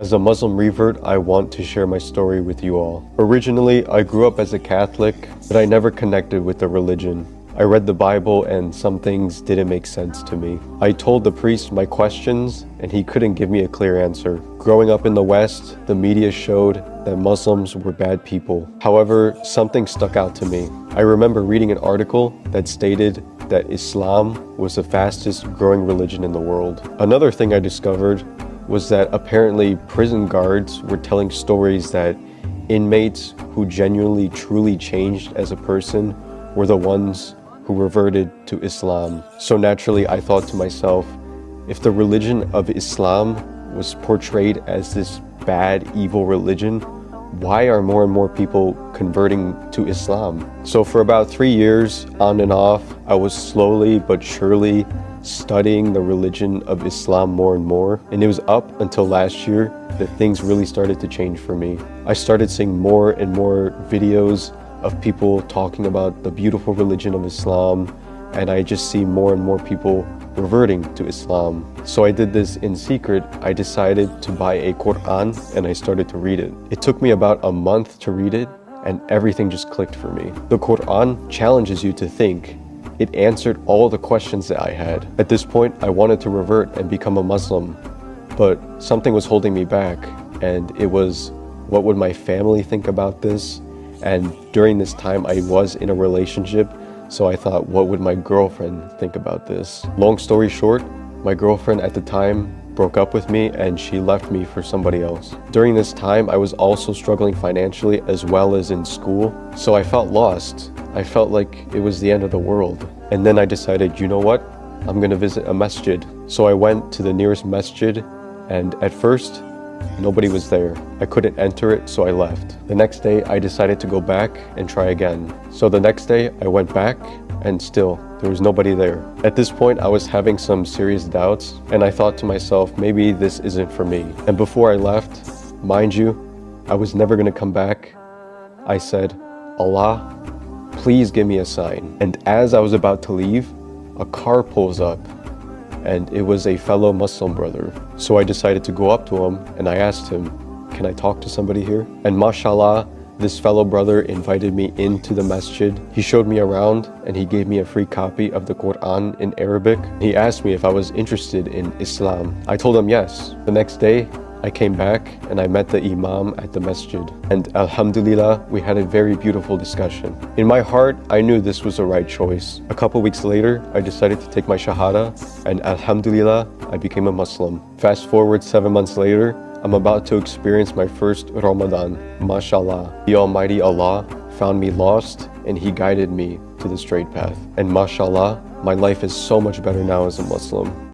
As a Muslim revert, I want to share my story with you all. Originally, I grew up as a Catholic, but I never connected with the religion. I read the Bible and some things didn't make sense to me. I told the priest my questions and he couldn't give me a clear answer. Growing up in the West, the media showed that Muslims were bad people. However, something stuck out to me. I remember reading an article that stated that Islam was the fastest growing religion in the world. Another thing I discovered was that apparently prison guards were telling stories that inmates who genuinely truly changed as a person were the ones who reverted to Islam. So naturally I thought to myself, if the religion of Islam was portrayed as this bad, evil religion, why are more and more people converting to Islam? So for about 3 years, on and off, I was slowly but surely studying the religion of Islam more and more. And it was up until last year that things really started to change for me. I started seeing more and more videos of people talking about the beautiful religion of Islam, and I just see more and more people reverting to Islam. So I did this in secret. I decided to buy a Quran and I started to read it. It took me about a month to read it and everything just clicked for me. The Quran challenges you to think. It answered all the questions that I had. At this point, I wanted to revert and become a Muslim, but something was holding me back, and it was, what would my family think about this? And during this time, I was in a relationship, so I thought, what would my girlfriend think about this? Long story short, my girlfriend at the time broke up with me and she left me for somebody else. During this time, I was also struggling financially as well as in school, so I felt lost. I felt like it was the end of the world. And then I decided, you know what? I'm gonna visit a masjid. So I went to the nearest masjid, and at first, nobody was there. I couldn't enter it, so I left. The next day, I decided to go back and try again. So the next day, I went back, and still, there was nobody there. At this point, I was having some serious doubts, and I thought to myself, maybe this isn't for me. And before I left, mind you, I was never gonna come back. I said, Allah, please give me a sign. And as I was about to leave, a car pulls up, and it was a fellow Muslim brother. So I decided to go up to him and I asked him, can I talk to somebody here? And mashallah, this fellow brother invited me into the masjid. He showed me around and he gave me a free copy of the Quran in Arabic. He asked me if I was interested in Islam. I told him yes. The next day, I came back and I met the imam at the masjid. And alhamdulillah, we had a very beautiful discussion. In my heart, I knew this was the right choice. A couple weeks later, I decided to take my shahada, and alhamdulillah, I became a Muslim. Fast forward 7 months later, I'm about to experience my first Ramadan. Mashallah, the Almighty Allah found me lost and He guided me to the straight path. And mashallah, my life is so much better now as a Muslim.